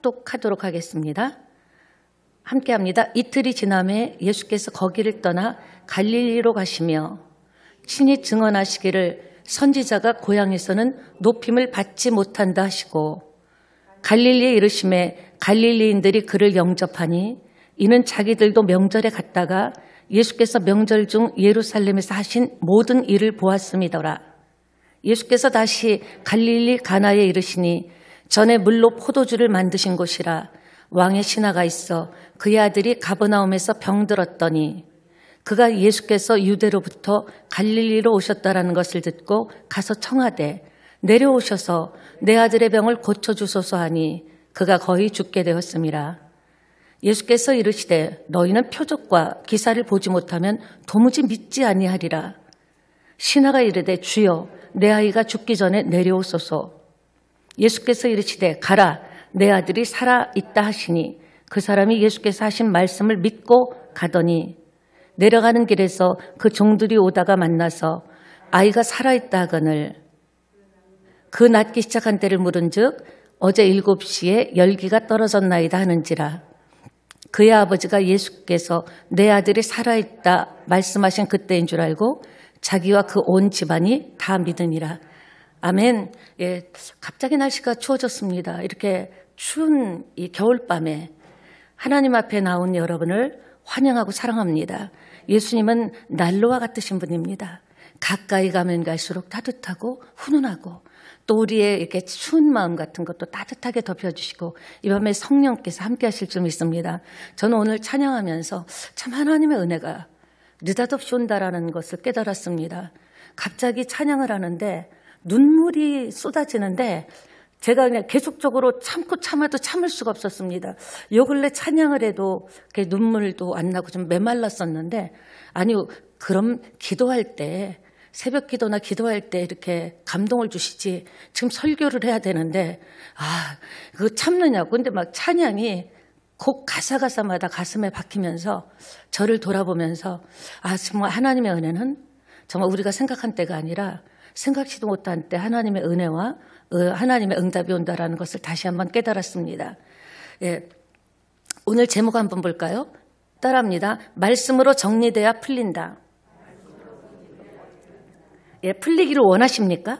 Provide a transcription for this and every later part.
합독하도록 하겠습니다. 함께합니다. 이틀이 지남에 예수께서 거기를 떠나 갈릴리로 가시며 친히 증언하시기를 선지자가 고향에서는 높임을 받지 못한다 하시고 갈릴리에 이르심에 갈릴리인들이 그를 영접하니 이는 자기들도 명절에 갔다가 예수께서 명절 중 예루살렘에서 하신 모든 일을 보았음이더라. 예수께서 다시 갈릴리 가나에 이르시니 전에 물로 포도주를 만드신 곳이라 왕의 신하가 있어 그의 아들이 가버나움에서 병들었더니 그가 예수께서 유대로부터 갈릴리로 오셨다라는 것을 듣고 가서 청하되 내려오셔서 내 아들의 병을 고쳐주소서 하니 그가 거의 죽게 되었음이라. 예수께서 이르시되 너희는 표적과 기사를 보지 못하면 도무지 믿지 아니하리라. 신하가 이르되 주여 내 아이가 죽기 전에 내려오소서. 예수께서 이르시되 가라 내 아들이 살아있다 하시니 그 사람이 예수께서 하신 말씀을 믿고 가더니 내려가는 길에서 그 종들이 오다가 만나서 아이가 살아있다 하거늘 그 낫기 시작한 때를 물은즉 어제 7시에 열기가 떨어졌나이다 하는지라. 그의 아버지가 예수께서 내 아들이 살아있다 말씀하신 그때인 줄 알고 자기와 그 온 집안이 다 믿으니라. 아멘. 예, 갑자기 날씨가 추워졌습니다. 이렇게 추운 이 겨울밤에 하나님 앞에 나온 여러분을 환영하고 사랑합니다. 예수님은 난로와 같으신 분입니다. 가까이 가면 갈수록 따뜻하고 훈훈하고 또 우리의 이렇게 추운 마음 같은 것도 따뜻하게 덮여주시고 이 밤에 성령께서 함께 하실 줄 믿습니다. 저는 오늘 찬양하면서 참 하나님의 은혜가 느닷없이 온다라는 것을 깨달았습니다. 갑자기 찬양을 하는데 눈물이 쏟아지는데 제가 그냥 계속적으로 참고 참아도 참을 수가 없었습니다. 요 근래 찬양을 해도 눈물도 안 나고 좀 메말랐었는데 아니요, 그럼 기도할 때 새벽 기도나 기도할 때 이렇게 감동을 주시지 지금 설교를 해야 되는데 그거 참느냐고. 근데 막 찬양이 곡 가사마다 가슴에 박히면서 저를 돌아보면서 정말 하나님의 은혜는 정말 우리가 생각한 때가 아니라 생각지도 못한 때 하나님의 은혜와 하나님의 응답이 온다라는 것을 다시 한번 깨달았습니다. 예, 오늘 제목 한번 볼까요? 따라합니다. 말씀으로 정리돼야 풀린다. 예, 풀리기를 원하십니까?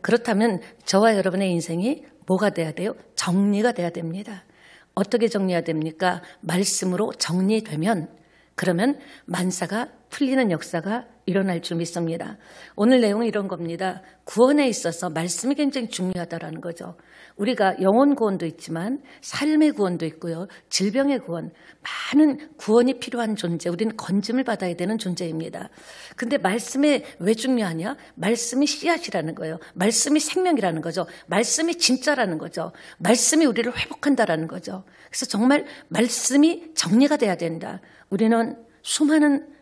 그렇다면 저와 여러분의 인생이 뭐가 돼야 돼요? 정리가 돼야 됩니다. 어떻게 정리해야 됩니까? 말씀으로 정리되면 그러면 만사가 풀리는 역사가 일어날 줄 믿습니다. 오늘 내용은 이런 겁니다. 구원에 있어서 말씀이 굉장히 중요하다는 거죠. 우리가 영혼 구원도 있지만 삶의 구원도 있고요. 질병의 구원, 많은 구원이 필요한 존재, 우리는 건짐을 받아야 되는 존재입니다. 근데 말씀이 왜 중요하냐? 말씀이 씨앗이라는 거예요. 말씀이 생명이라는 거죠. 말씀이 진짜라는 거죠. 말씀이 우리를 회복한다라는 거죠. 그래서 정말 말씀이 정리가 돼야 된다. 우리는 수많은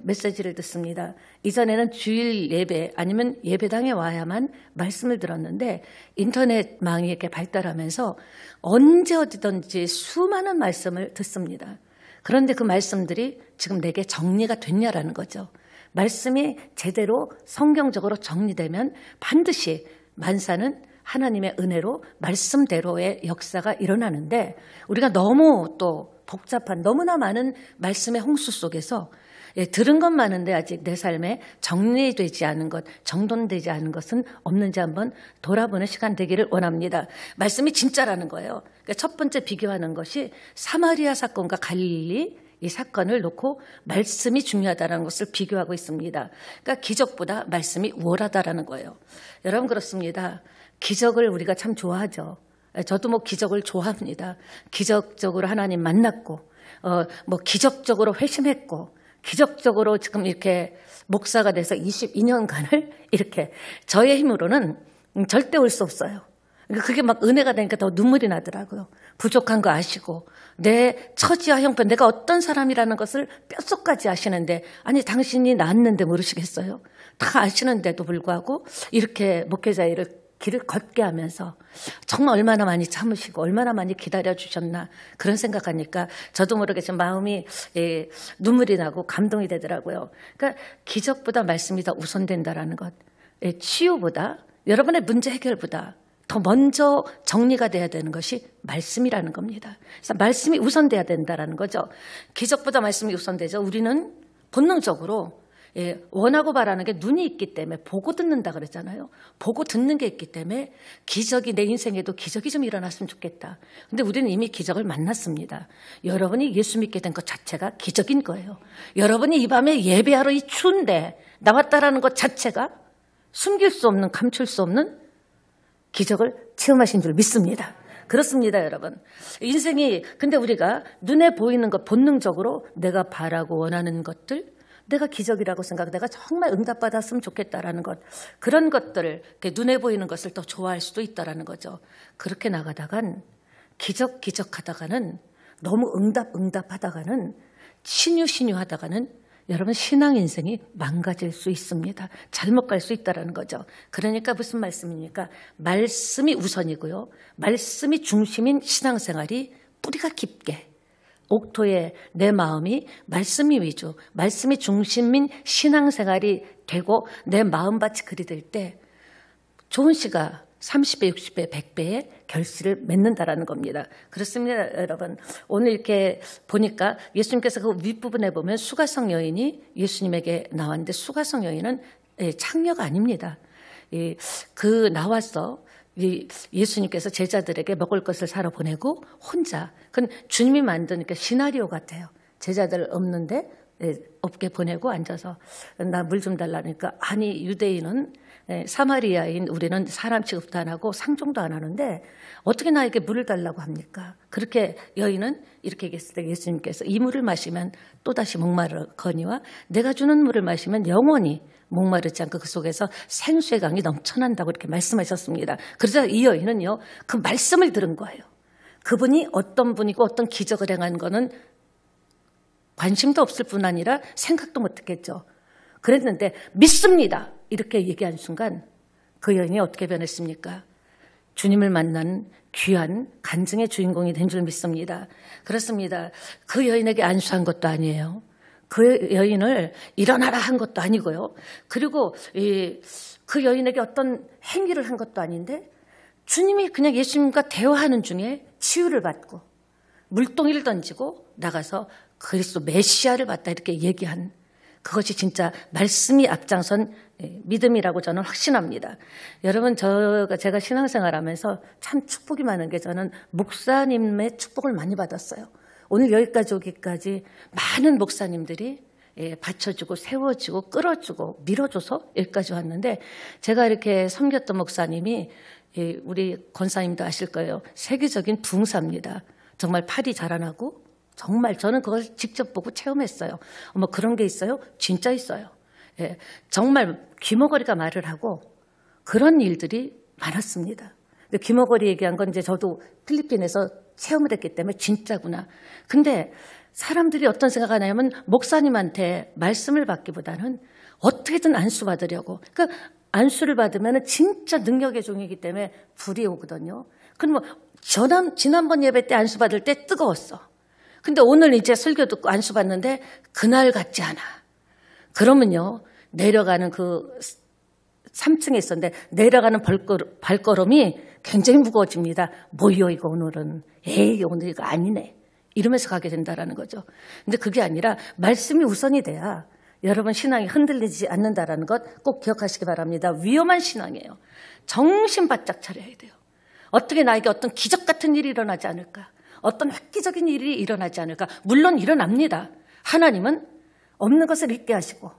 메시지를 듣습니다. 이전에는 주일 예배 아니면 예배당에 와야만 말씀을 들었는데 인터넷망이 이렇게 발달하면서 언제 어디든지 수많은 말씀을 듣습니다. 그런데 그 말씀들이 지금 내게 정리가 됐냐라는 거죠. 말씀이 제대로 성경적으로 정리되면 반드시 만사는 하나님의 은혜로 말씀대로의 역사가 일어나는데 우리가 너무 또 복잡한 너무나 많은 말씀의 홍수 속에서 들은 건 많은데 아직 내 삶에 정리되지 않은 것, 정돈되지 않은 것은 없는지 한번 돌아보는 시간 되기를 원합니다. 말씀이 진짜라는 거예요. 그러니까 첫 번째 비교하는 것이 사마리아 사건과 갈릴리 이 사건을 놓고 말씀이 중요하다는 것을 비교하고 있습니다. 그러니까 기적보다 말씀이 우월하다라는 거예요. 여러분 그렇습니다. 기적을 우리가 참 좋아하죠. 저도 기적을 좋아합니다. 기적적으로 하나님 만났고, 기적적으로 회심했고, 기적적으로 지금 이렇게 목사가 돼서 22년간을 이렇게 저의 힘으로는 절대 올 수 없어요. 그게 막 은혜가 되니까 더 눈물이 나더라고요. 부족한 거 아시고 내 처지와 형편, 내가 어떤 사람이라는 것을 뼛속까지 아시는데 아니 당신이 낳았는데 모르시겠어요? 다 아시는데도 불구하고 이렇게 목회자 일을 길을 걷게 하면서 정말 얼마나 많이 참으시고 얼마나 많이 기다려주셨나 그런 생각하니까 저도 모르게 좀 마음이 눈물이 나고 감동이 되더라고요. 그러니까 기적보다 말씀이 더 우선된다라는 것. 치유보다 여러분의 문제 해결보다 더 먼저 정리가 돼야 되는 것이 말씀이라는 겁니다. 그래서 말씀이 우선돼야 된다는 거죠. 기적보다 말씀이 우선되죠. 우리는 본능적으로 원하고 바라는 게 눈이 있기 때문에 보고 듣는다 그랬잖아요. 보고 듣는 게 있기 때문에 기적이 내 인생에도 기적이 좀 일어났으면 좋겠다. 근데 우리는 이미 기적을 만났습니다. 여러분이 예수 믿게 된 것 자체가 기적인 거예요. 여러분이 이 밤에 예배하러 이 추운데 나왔다라는 것 자체가 숨길 수 없는, 감출 수 없는 기적을 체험하신 줄 믿습니다. 그렇습니다, 여러분. 인생이, 근데 우리가 눈에 보이는 것, 본능적으로 내가 바라고 원하는 것들, 내가 기적이라고 생각, 내가 정말 응답받았으면 좋겠다라는 것, 그런 것들을, 눈에 보이는 것을 더 좋아할 수도 있다라는 거죠. 그렇게 나가다간, 기적 하다가는, 너무 응답 하다가는, 신유 하다가는, 여러분 신앙 인생이 망가질 수 있습니다. 잘못 갈 수 있다는 거죠. 그러니까 무슨 말씀입니까? 말씀이 우선이고요. 말씀이 중심인 신앙생활이 뿌리가 깊게 옥토에 내 마음이 말씀이 위주, 말씀이 중심인 신앙생활이 되고 내 마음밭이 그리 될 때 좋은 씨가 30배, 60배, 100배의 결실을 맺는다라는 겁니다. 그렇습니다, 여러분. 오늘 이렇게 보니까 예수님께서 그 윗부분에 보면 수가성 여인이 예수님에게 나왔는데 수가성 여인은 창녀가 아닙니다. 그 나와서 예수님께서 제자들에게 먹을 것을 사러 보내고 혼자, 그건 주님이 만든 시나리오 같아요. 제자들 없는데 없게 보내고 앉아서 나 물 좀 달라니까 아니 유대인은 사마리아인 우리는 사람 취급도 안 하고 상종도 안 하는데 어떻게 나에게 물을 달라고 합니까? 그렇게 여인은 이렇게 얘기했을 때 예수님께서 이 물을 마시면 또다시 목마르거니와 내가 주는 물을 마시면 영원히 목마르지 않고 그 속에서 생수의 강이 넘쳐난다고 이렇게 말씀하셨습니다. 그래서 이 여인은요 그 말씀을 들은 거예요. 그분이 어떤 분이고 어떤 기적을 행한 거는 관심도 없을 뿐 아니라 생각도 못했겠죠. 그랬는데 믿습니다. 이렇게 얘기한 순간 그 여인이 어떻게 변했습니까? 주님을 만난 귀한 간증의 주인공이 된 줄 믿습니다. 그렇습니다. 그 여인에게 안수한 것도 아니에요. 그 여인을 일어나라 한 것도 아니고요. 그리고 그 여인에게 어떤 행위를 한 것도 아닌데 주님이 그냥 예수님과 대화하는 중에 치유를 받고 물동이를 던지고 나가서 그리스도 메시아를 봤다 이렇게 얘기한 그것이 진짜 말씀이 앞장선 믿음이라고 저는 확신합니다. 여러분 제가 신앙생활하면서 참 축복이 많은 게 저는 목사님의 축복을 많이 받았어요. 오늘 여기까지 오기까지 많은 목사님들이 받쳐주고 세워주고 끌어주고 밀어줘서 여기까지 왔는데 제가 이렇게 섬겼던 목사님이 우리 권사님도 아실 거예요. 세계적인 부흥사입니다. 정말 팔이 자라나고 정말 저는 그걸 직접 보고 체험했어요. 어머 그런 게 있어요? 진짜 있어요. 정말 귀머거리가 말을 하고 그런 일들이 많았습니다. 근데 귀머거리 얘기한 건 이제 저도 필리핀에서 체험을 했기 때문에 진짜구나. 근데 사람들이 어떤 생각하냐면 목사님한테 말씀을 받기보다는 어떻게든 안수 받으려고. 그러니까 안수를 받으면 진짜 능력의 종이기 때문에 불이 오거든요. 그럼 지난번 예배 때 안수 받을 때 뜨거웠어. 근데 오늘 이제 설교 듣고 안수 받는데 그날 같지 않아. 그러면요 내려가는 그 3층에 있었는데 내려가는 발걸음이 굉장히 무거워집니다. 뭐요 이거 오늘은. 에이 오늘 이거 아니네. 이러면서 가게 된다라는 거죠. 근데 그게 아니라 말씀이 우선이 돼야 여러분 신앙이 흔들리지 않는다라는 것 꼭 기억하시기 바랍니다. 위험한 신앙이에요. 정신 바짝 차려야 돼요. 어떻게 나에게 어떤 기적 같은 일이 일어나지 않을까? 어떤 획기적인 일이 일어나지 않을까? 물론 일어납니다. 하나님은 없는 것을 있게 하시고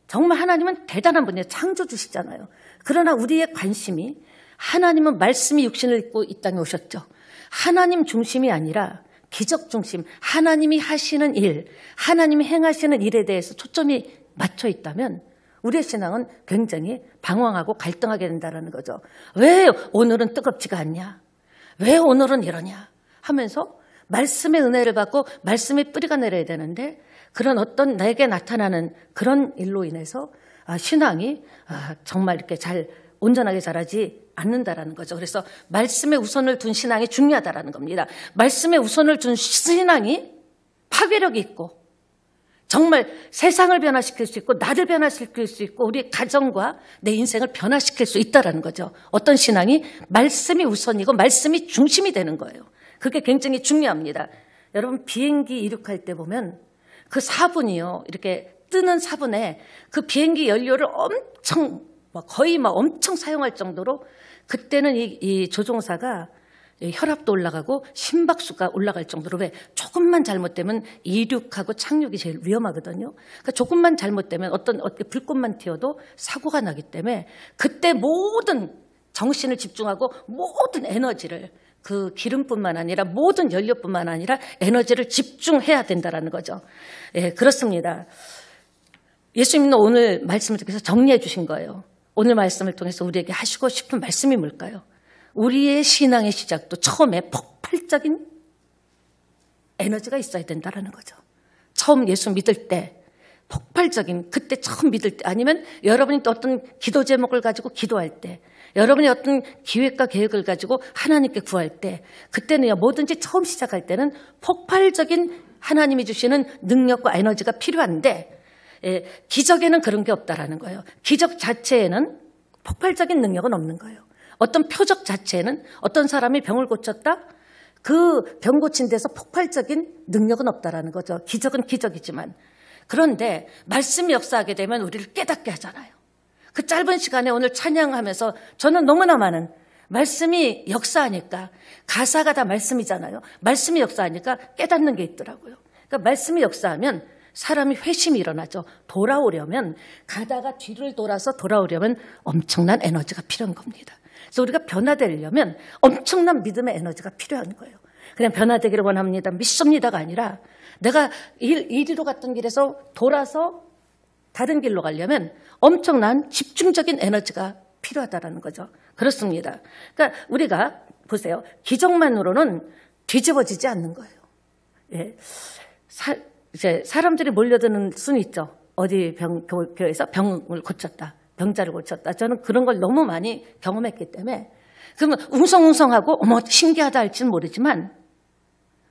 정말 하나님은 대단한 분이에요. 창조주시잖아요. 그러나 우리의 관심이 하나님은 말씀이 육신을 입고 이 땅에 오셨죠. 하나님 중심이 아니라 기적 중심, 하나님이 하시는 일, 하나님이 행하시는 일에 대해서 초점이 맞춰 있다면 우리의 신앙은 굉장히 방황하고 갈등하게 된다는 거죠. 왜 오늘은 뜨겁지가 않냐? 왜 오늘은 이러냐? 하면서 말씀의 은혜를 받고 말씀의 뿌리가 내려야 되는데 그런 어떤 나에게 나타나는 그런 일로 인해서 신앙이 정말 이렇게 잘 온전하게 자라지 않는다라는 거죠. 그래서 말씀에 우선을 둔 신앙이 중요하다라는 겁니다. 말씀에 우선을 둔 신앙이 파괴력이 있고 정말 세상을 변화시킬 수 있고 나를 변화시킬 수 있고 우리 가정과 내 인생을 변화시킬 수 있다는 거죠. 어떤 신앙이 말씀이 우선이고 말씀이 중심이 되는 거예요. 그게 굉장히 중요합니다. 여러분 비행기 이륙할 때 보면 그 사분이요. 이렇게 뜨는 사분에 그 비행기 연료를 거의 엄청 사용할 정도로 그때는 이 조종사가 혈압도 올라가고 심박수가 올라갈 정도로 왜 조금만 잘못되면 이륙하고 착륙이 제일 위험하거든요. 그러니까 조금만 잘못되면 어떤 불꽃만 튀어도 사고가 나기 때문에 그때 모든 정신을 집중하고 모든 에너지를 그 기름뿐만 아니라 모든 연료뿐만 아니라 에너지를 집중해야 된다는 거죠. 예, 그렇습니다. 예수님은 오늘 말씀을 통해서 정리해 주신 거예요. 오늘 말씀을 통해서 우리에게 하시고 싶은 말씀이 뭘까요? 우리의 신앙의 시작도 처음에 폭발적인 에너지가 있어야 된다는 거죠. 처음 예수 믿을 때 폭발적인 그때 처음 믿을 때 아니면 여러분이 또 어떤 기도 제목을 가지고 기도할 때 여러분이 어떤 기획과 계획을 가지고 하나님께 구할 때 그때는요 뭐든지 처음 시작할 때는 폭발적인 하나님이 주시는 능력과 에너지가 필요한데 기적에는 그런 게 없다라는 거예요. 기적 자체에는 폭발적인 능력은 없는 거예요. 어떤 표적 자체에는 어떤 사람이 병을 고쳤다? 그 병 고친 데서 폭발적인 능력은 없다라는 거죠. 기적은 기적이지만. 그런데 말씀이 역사하게 되면 우리를 깨닫게 하잖아요. 그 짧은 시간에 오늘 찬양하면서 저는 너무나 많은 말씀이 역사하니까 가사가 다 말씀이잖아요. 말씀이 역사하니까 깨닫는 게 있더라고요. 그러니까 말씀이 역사하면 사람이 회심이 일어나죠. 돌아오려면 가다가 뒤를 돌아서 돌아오려면 엄청난 에너지가 필요한 겁니다. 그래서 우리가 변화되려면 엄청난 믿음의 에너지가 필요한 거예요. 그냥 변화되기를 원합니다. 믿습니다가 아니라 내가 이리로 갔던 길에서 돌아서 다른 길로 가려면 엄청난 집중적인 에너지가 필요하다는 거죠. 그렇습니다. 그러니까 우리가 보세요. 기적만으로는 뒤집어지지 않는 거예요. 예. 이제 사람들이 몰려드는 수는 있죠. 어디 교회에서 병을 고쳤다. 병자를 고쳤다. 저는 그런 걸 너무 많이 경험했기 때문에 그러면 웅성웅성하고 어머 신기하다 할지는 모르지만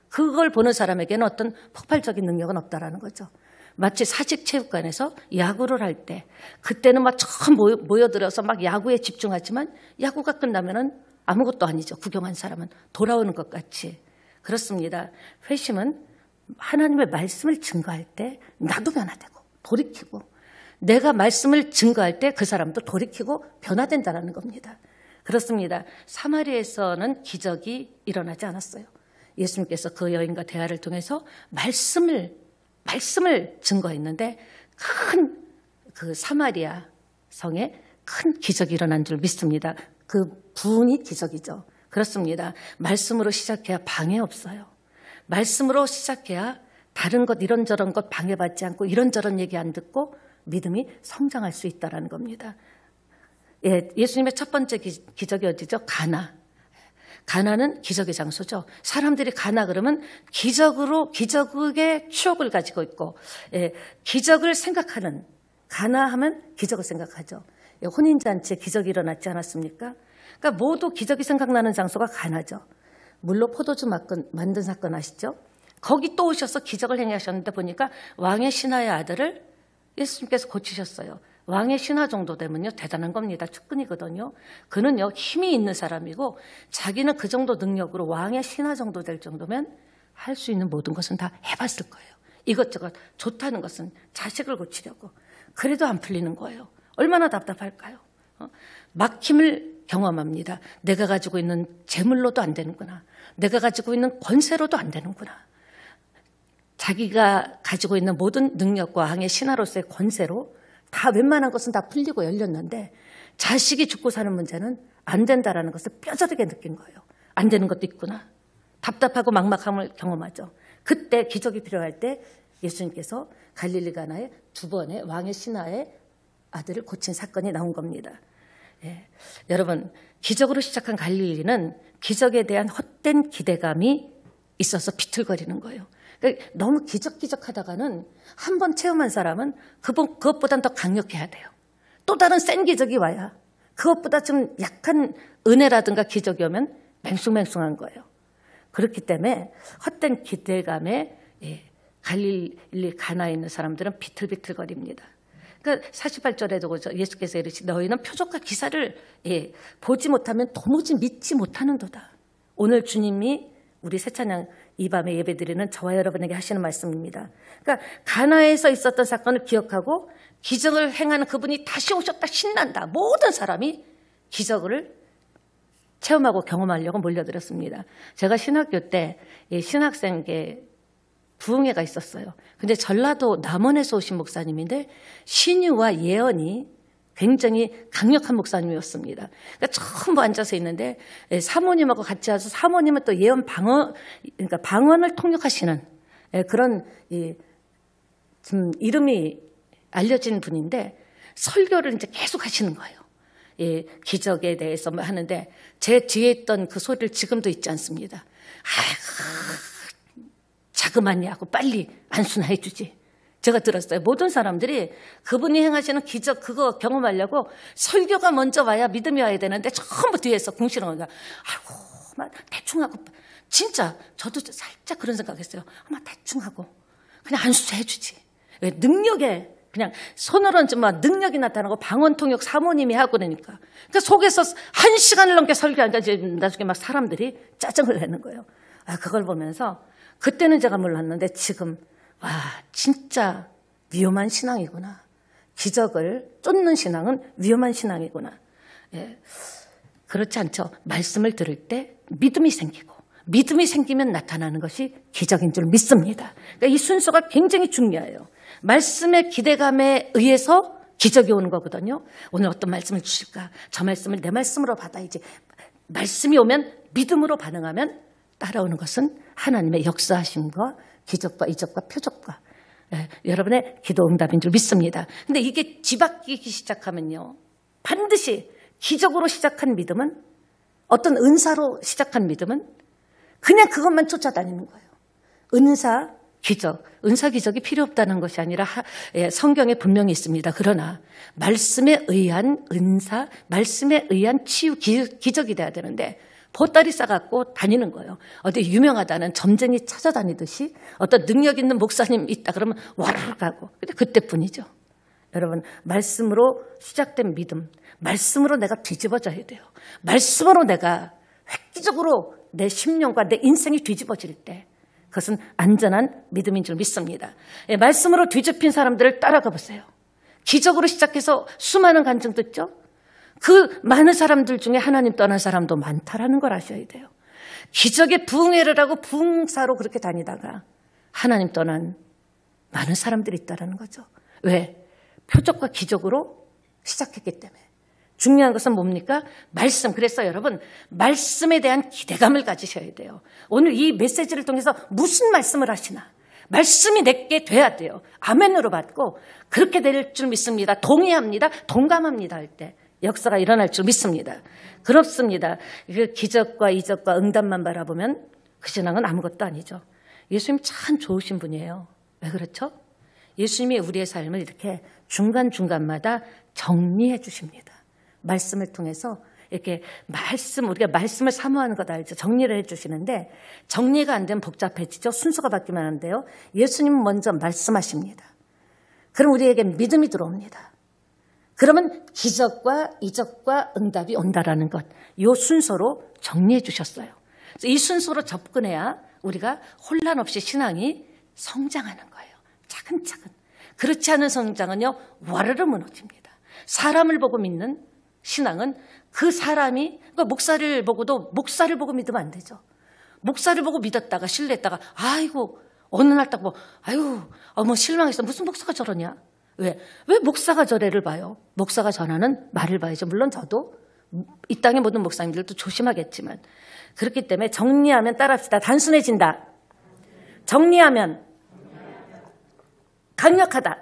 그걸 보는 사람에게는 어떤 폭발적인 능력은 없다라는 거죠. 마치 사직체육관에서 야구를 할 때 그때는 막 처음 모여들어서 막 야구에 집중하지만 야구가 끝나면은 아무것도 아니죠. 구경한 사람은 돌아오는 것 같이. 그렇습니다. 회심은 하나님의 말씀을 증거할 때 나도 변화되고 돌이키고 내가 말씀을 증거할 때 그 사람도 돌이키고 변화된다는 겁니다. 그렇습니다. 사마리아에서는 기적이 일어나지 않았어요. 예수님께서 그 여인과 대화를 통해서 말씀을 증거했는데 큰 그 사마리아 성에 큰 기적이 일어난 줄 믿습니다. 그 부흥이 기적이죠. 그렇습니다. 말씀으로 시작해야 방해 없어요. 말씀으로 시작해야 다른 것 이런저런 것 방해받지 않고 이런저런 얘기 안 듣고 믿음이 성장할 수 있다는 겁니다. 예, 예수님의 첫 번째 기적이 어디죠? 가나. 가나는 기적의 장소죠. 사람들이 가나 그러면 기적의 추억을 가지고 있고 기적을 생각하는 가나 하면 기적을 생각하죠. 혼인잔치에 기적이 일어났지 않았습니까? 그러니까 모두 기적이 생각나는 장소가 가나죠. 물로 포도주 만든 사건 아시죠? 거기 또 오셔서 기적을 행하셨는데 보니까 왕의 신하의 아들을 예수님께서 고치셨어요. 왕의 신하 정도 되면요 대단한 겁니다. 측근이거든요. 그는요 힘이 있는 사람이고 자기는 그 정도 능력으로 왕의 신하 정도 될 정도면 할 수 있는 모든 것은 다 해봤을 거예요. 이것저것 좋다는 것은 자식을 고치려고. 그래도 안 풀리는 거예요. 얼마나 답답할까요? 막힘을 경험합니다. 내가 가지고 있는 재물로도 안 되는구나. 내가 가지고 있는 권세로도 안 되는구나. 자기가 가지고 있는 모든 능력과 왕의 신하로서의 권세로 다 웬만한 것은 다 풀리고 열렸는데 자식이 죽고 사는 문제는 안 된다라는 것을 뼈저리게 느낀 거예요. 안 되는 것도 있구나. 답답하고 막막함을 경험하죠. 그때 기적이 필요할 때 예수님께서 갈릴리 가나에 두 번의 왕의 신하의 아들을 고친 사건이 나온 겁니다. 예. 여러분 기적으로 시작한 갈릴리는 기적에 대한 헛된 기대감이 있어서 비틀거리는 거예요. 그러니까 너무 기적하다가는 한 번 체험한 사람은 그것보단 더 강력해야 돼요. 또 다른 센 기적이 와야 그것보다 좀 약한 은혜라든가 기적이 오면 맹숭맹숭한 거예요. 그렇기 때문에 헛된 기대감에 갈릴리 가나에 있는 사람들은 비틀비틀거립니다. 그러니까 48절에도 예수께서 이르시되 너희는 표적과 기사를 보지 못하면 도무지 믿지 못하는도다. 오늘 주님이 우리 새찬양 이 밤에 예배드리는 저와 여러분에게 하시는 말씀입니다. 그러니까 가나에서 있었던 사건을 기억하고 기적을 행하는 그분이 다시 오셨다 신난다. 모든 사람이 기적을 체험하고 경험하려고 몰려들었습니다. 제가 신학교 때 신학생계 부흥회가 있었어요. 근데 전라도 남원에서 오신 목사님인데 신유와 예언이 굉장히 강력한 목사님이었습니다. 그러니까 전부 앉아서 있는데 사모님하고 같이 와서 사모님은 또 예언 그러니까 방언을 통역하시는 그런 좀 이름이 알려진 분인데 설교를 이제 계속 하시는 거예요. 기적에 대해서 하는데 제 뒤에 있던 그 소리를 지금도 잊지 않습니다. 자그마니 하고 빨리 안수나 해주지. 제가 들었어요. 모든 사람들이 그분이 행하시는 기적 그거 경험하려고 설교가 먼저 와야 믿음이 와야 되는데 전부 뒤에서 궁시렁은 거야. 아이고 막 대충 하고 진짜 저도 살짝 그런 생각했어요. 아마 대충 하고 그냥 안수 해주지. 능력에 그냥 손으로는 좀 능력이 나타나고 방언 통역 사모님이 하고 그러니까. 그러니까 속에서 1시간을 넘게 설교하니까 나중에 막 사람들이 짜증을 내는 거예요. 그걸 보면서 그때는 제가 몰랐는데 지금 와 진짜 위험한 신앙이구나. 기적을 쫓는 신앙은 위험한 신앙이구나. 그렇지 않죠. 말씀을 들을 때 믿음이 생기고 믿음이 생기면 나타나는 것이 기적인 줄 믿습니다. 그러니까 이 순서가 굉장히 중요해요. 말씀의 기대감에 의해서 기적이 오는 거거든요. 오늘 어떤 말씀을 주실까? 저 말씀을 내 말씀으로 받아야지. 말씀이 오면 믿음으로 반응하면 따라오는 것은 하나님의 역사하심과 기적과 이적과 표적과 여러분의 기도 응답인 줄 믿습니다. 근데 이게 뒤바뀌기 시작하면요. 반드시 기적으로 시작한 믿음은 어떤 은사로 시작한 믿음은 그냥 그것만 쫓아다니는 거예요. 은사, 기적, 은사 기적이 필요 없다는 것이 아니라 성경에 분명히 있습니다. 그러나 말씀에 의한 은사, 말씀에 의한 치유, 기적이 돼야 되는데 보따리 싸갖고 다니는 거예요. 어디 유명하다는 점쟁이 찾아다니듯이 어떤 능력 있는 목사님 있다 그러면 와르르 가고 그때뿐이죠. 여러분 말씀으로 시작된 믿음, 말씀으로 내가 뒤집어져야 돼요. 말씀으로 내가 획기적으로 내 심령과 내 인생이 뒤집어질 때 그것은 안전한 믿음인 줄 믿습니다. 말씀으로 뒤집힌 사람들을 따라가 보세요. 기적으로 시작해서 수많은 간증 듣죠? 그 많은 사람들 중에 하나님 떠난 사람도 많다라는 걸 아셔야 돼요. 기적의 부흥회를 하고 부흥사로 그렇게 다니다가 하나님 떠난 많은 사람들이 있다라는 거죠. 왜? 표적과 기적으로 시작했기 때문에. 중요한 것은 뭡니까? 말씀. 그래서 여러분 말씀에 대한 기대감을 가지셔야 돼요. 오늘 이 메시지를 통해서 무슨 말씀을 하시나? 말씀이 내게 돼야 돼요. 아멘으로 받고 그렇게 될 줄 믿습니다. 동의합니다. 동감합니다 할 때 역사가 일어날 줄 믿습니다. 그렇습니다. 그 기적과 이적과 응답만 바라보면 그 신앙은 아무것도 아니죠. 예수님 참 좋으신 분이에요. 왜 그렇죠? 예수님이 우리의 삶을 이렇게 중간중간마다 정리해 주십니다. 말씀을 통해서 이렇게 우리가 말씀을 사모하는 것 알죠? 정리를 해 주시는데 정리가 안 되면 복잡해지죠. 순서가 바뀌면 안 돼요. 예수님은 먼저 말씀하십니다. 그럼 우리에게 믿음이 들어옵니다. 그러면 기적과 이적과 응답이 온다라는 것, 이 순서로 정리해 주셨어요. 그래서 이 순서로 접근해야 우리가 혼란 없이 신앙이 성장하는 거예요. 차근차근. 그렇지 않은 성장은요, 와르르 무너집니다. 사람을 보고 믿는 신앙은 그 사람이, 그러니까 목사를 보고도 목사를 보고 믿으면 안 되죠. 목사를 보고 믿었다가 신뢰했다가 아이고 어느 날 딱 아이고 실망했어. 무슨 목사가 저러냐. 왜 목사가 저래를 봐요. 목사가 전하는 말을 봐야죠. 물론 저도 이 땅의 모든 목사님들도 조심하겠지만 그렇기 때문에 정리하면 따라합시다. 단순해진다. 정리하면 강력하다.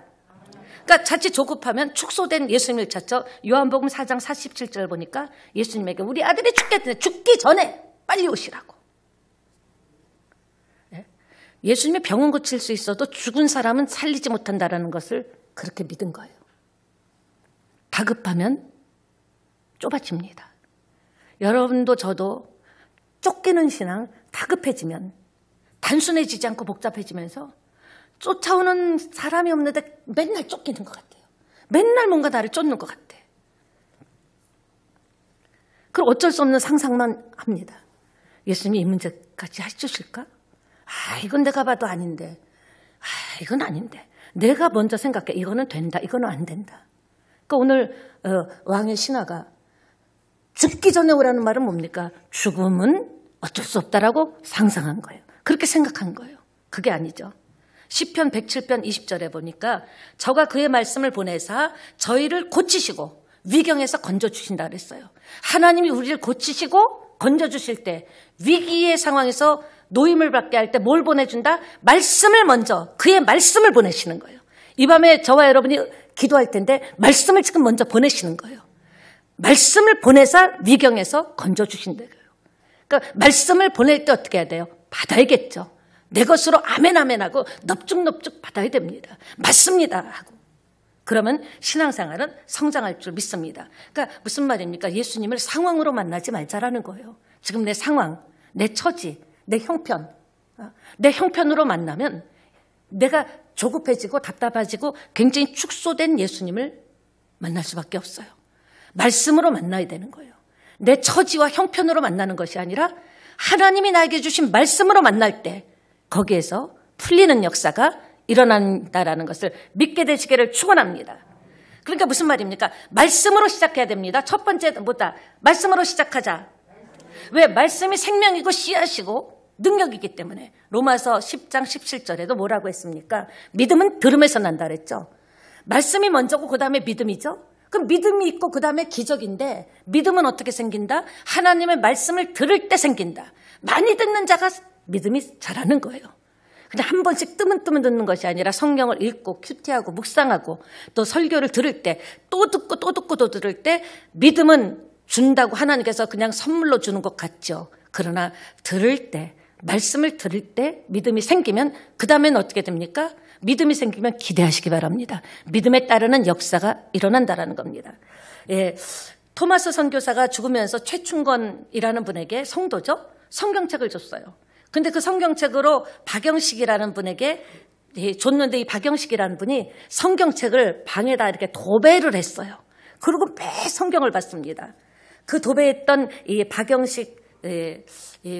그러니까 자칫 조급하면 축소된 예수님을 찾죠. 요한복음 4장 47절 보니까 예수님에게 우리 아들이 죽겠는데 죽기 전에 빨리 오시라고. 예수님이 병은 고칠 수 있어도 죽은 사람은 살리지 못한다는 것을 그렇게 믿은 거예요. 다급하면 좁아집니다. 여러분도 저도 쫓기는 신앙, 다급해지면 단순해지지 않고 복잡해지면서 쫓아오는 사람이 없는데 맨날 쫓기는 것 같아요. 맨날 뭔가 나를 쫓는 것 같아. 그럼 어쩔 수 없는 상상만 합니다. 예수님이 이 문제까지 해주실까? 이건 내가 봐도 아닌데. 이건 아닌데. 내가 먼저 생각해. 이거는 된다. 이거는 안 된다. 그러니까 오늘 왕의 신하가 죽기 전에 오라는 말은 뭡니까? 죽음은 어쩔 수 없다라고 상상한 거예요. 그렇게 생각한 거예요. 그게 아니죠. 시편 107편 20절에 보니까 저가 그의 말씀을 보내사 저희를 고치시고 위경에서 건져주신다 그랬어요. 하나님이 우리를 고치시고 건져주실 때 위기의 상황에서 노임을 받게 할 때 뭘 보내준다? 말씀을 먼저 그의 말씀을 보내시는 거예요. 이 밤에 저와 여러분이 기도할 텐데 말씀을 지금 먼저 보내시는 거예요. 말씀을 보내사 위경에서 건져주신다고요. 그러니까 말씀을 보낼 때 어떻게 해야 돼요? 받아야겠죠. 내 것으로 아멘 아멘 하고 넙죽넙죽 받아야 됩니다. 맞습니다 하고. 그러면 신앙생활은 성장할 줄 믿습니다. 그러니까 무슨 말입니까? 예수님을 상황으로 만나지 말자라는 거예요. 지금 내 상황, 내 처지, 내 형편, 내 형편으로 만나면 내가 조급해지고 답답해지고 굉장히 축소된 예수님을 만날 수밖에 없어요. 말씀으로 만나야 되는 거예요. 내 처지와 형편으로 만나는 것이 아니라 하나님이 나에게 주신 말씀으로 만날 때 거기에서 풀리는 역사가 일어난다라는 것을 믿게 되시기를 축원합니다. 그러니까 무슨 말입니까? 말씀으로 시작해야 됩니다. 첫 번째 뭐다? 말씀으로 시작하자. 왜? 말씀이 생명이고 씨앗이고 능력이기 때문에. 로마서 10장 17절에도 뭐라고 했습니까? 믿음은 들음에서 난다 그랬죠. 말씀이 먼저고 그 다음에 믿음이죠. 그럼 믿음이 있고 그 다음에 기적인데 믿음은 어떻게 생긴다? 하나님의 말씀을 들을 때 생긴다. 많이 듣는 자가 믿음이 자라는 거예요. 그냥 한 번씩 뜨문뜨문 듣는 것이 아니라 성경을 읽고 큐티하고 묵상하고 또 설교를 들을 때 또 듣고 또 듣고 또 들을 때 믿음은 준다고 하나님께서 그냥 선물로 주는 것 같죠. 그러나 들을 때 말씀을 들을 때 믿음이 생기면 그 다음에는 어떻게 됩니까? 믿음이 생기면 기대하시기 바랍니다. 믿음에 따르는 역사가 일어난다라는 겁니다. 예, 토마스 선교사가 죽으면서 최충건이라는 분에게 성도죠. 성경책을 줬어요. 근데 그 성경책으로 박영식이라는 분에게 줬는데 이 박영식이라는 분이 성경책을 방에다 이렇게 도배를 했어요. 그리고 매 성경을 봤습니다. 그 도배했던 이 박영식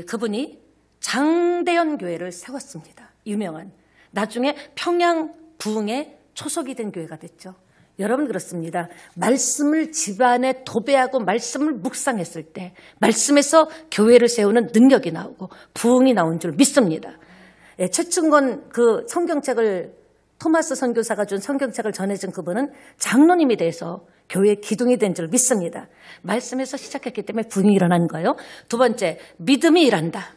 그분이 장대현 교회를 세웠습니다. 유명한. 나중에 평양 부흥의 초석이 된 교회가 됐죠. 여러분 그렇습니다. 말씀을 집안에 도배하고 말씀을 묵상했을 때 말씀에서 교회를 세우는 능력이 나오고 부흥이 나온 줄 믿습니다. 최충건 그 성경책을 토마스 선교사가 준 성경책을 전해준 그분은 장로님이 돼서 교회의 기둥이 된 줄 믿습니다. 말씀에서 시작했기 때문에 부흥이 일어난 거예요. 두 번째, 믿음이 일한다.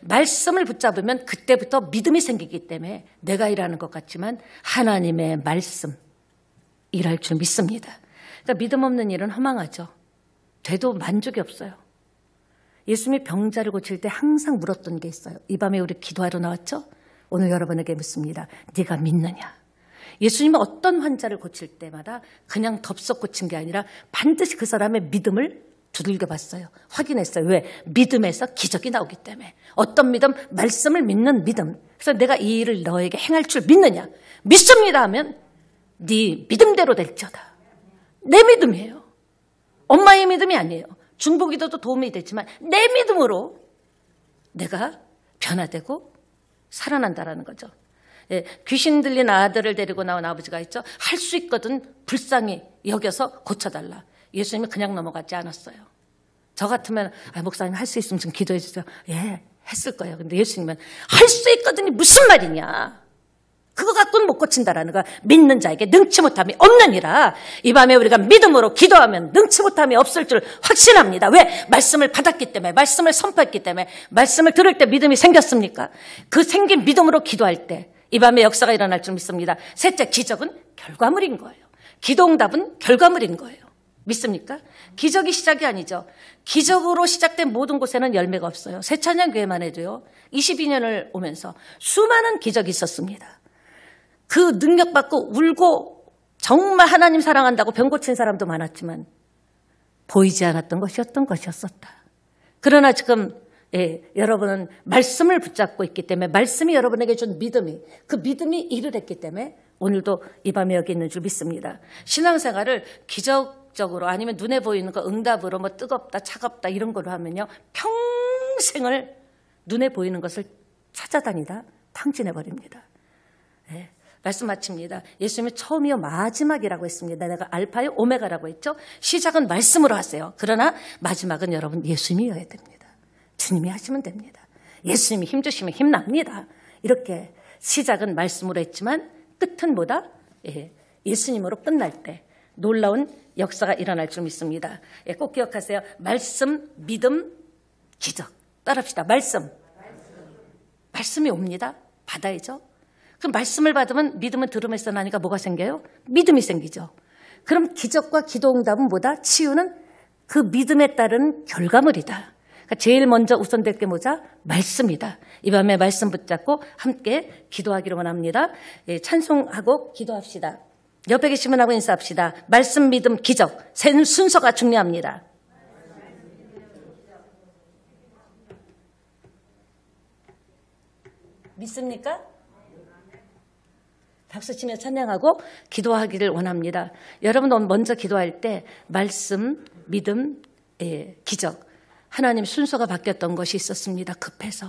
말씀을 붙잡으면 그때부터 믿음이 생기기 때문에 내가 일하는 것 같지만 하나님의 말씀 일할 줄 믿습니다. 그러니까 믿음 없는 일은 허망하죠. 돼도 만족이 없어요. 예수님이 병자를 고칠 때 항상 물었던 게 있어요. 이 밤에 우리 기도하러 나왔죠? 오늘 여러분에게 묻습니다. 네가 믿느냐? 예수님은 어떤 환자를 고칠 때마다 그냥 덥석 고친 게 아니라 반드시 그 사람의 믿음을 두들겨 봤어요. 확인했어요. 왜? 믿음에서 기적이 나오기 때문에. 어떤 믿음? 말씀을 믿는 믿음. 그래서 내가 이 일을 너에게 행할 줄 믿느냐? 믿습니다 하면 네 믿음대로 될지어다. 내 믿음이에요. 엄마의 믿음이 아니에요. 중보기도도 도움이 되지만 내 믿음으로 내가 변화되고 살아난다라는 거죠. 귀신 들린 아들을 데리고 나온 아버지가 있죠. 할 수 있거든 불쌍히 여겨서 고쳐달라. 예수님이 그냥 넘어가지 않았어요. 저 같으면 목사님 할 수 있으면 좀 기도해 주세요. 예, 했을 거예요. 근데 예수님은 할 수 있거든이 무슨 말이냐. 그거 갖고는 못 고친다라는 거야. 믿는 자에게 능치 못함이 없느니라. 이 밤에 우리가 믿음으로 기도하면 능치 못함이 없을 줄 확신합니다. 왜? 말씀을 받았기 때문에, 말씀을 선포했기 때문에, 말씀을 들을 때 믿음이 생겼습니까? 그 생긴 믿음으로 기도할 때 이 밤에 역사가 일어날 줄 믿습니다. 셋째, 기적은 결과물인 거예요. 기도응답은 결과물인 거예요. 믿습니까? 기적이 시작이 아니죠. 기적으로 시작된 모든 곳에는 열매가 없어요. 새찬양교회만 해도요. 22년을 오면서 수많은 기적이 있었습니다. 그 능력 받고 울고 정말 하나님 사랑한다고 병 고친 사람도 많았지만 보이지 않았던 것이었다. 그러나 지금 여러분은 말씀을 붙잡고 있기 때문에 말씀이 여러분에게 준 믿음이 그 믿음이 일을 했기 때문에 오늘도 이 밤에 여기 있는 줄 믿습니다. 신앙생활을 기적적으로 아니면 눈에 보이는 거 응답으로 뭐 뜨겁다 차갑다 이런 걸로 하면요. 평생을 눈에 보이는 것을 찾아다니다 탕진해버립니다. 네, 말씀 마칩니다. 예수님이 처음이요 마지막이라고 했습니다. 내가 알파요 오메가라고 했죠. 시작은 말씀으로 하세요. 그러나 마지막은 여러분 예수님이어야 됩니다. 주님이 하시면 됩니다. 예수님이 힘주시면 힘납니다. 이렇게 시작은 말씀으로 했지만 끝은 뭐다? 예수님으로 끝날 때 놀라운 역사가 일어날 줄 믿습니다. 꼭 기억하세요. 말씀, 믿음, 기적. 따라합시다. 말씀이 옵니다. 받아야죠. 그럼 말씀을 받으면 믿음은 들음에서 나니까 뭐가 생겨요? 믿음이 생기죠. 그럼 기적과 기도응답은 뭐다? 치유는 그 믿음에 따른 결과물이다. 그러니까 제일 먼저 우선될 게 뭐죠? 말씀이다. 이 밤에 말씀 붙잡고 함께 기도하기를 원합니다. 찬송하고 기도합시다. 옆에 계신 분하고 인사합시다. 말씀, 믿음, 기적. 순서가 중요합니다. 믿습니까? 박수치며 찬양하고 기도하기를 원합니다. 여러분 먼저 기도할 때 말씀, 믿음, 기적. 하나님 순서가 바뀌었던 것이 있었습니다. 급해서.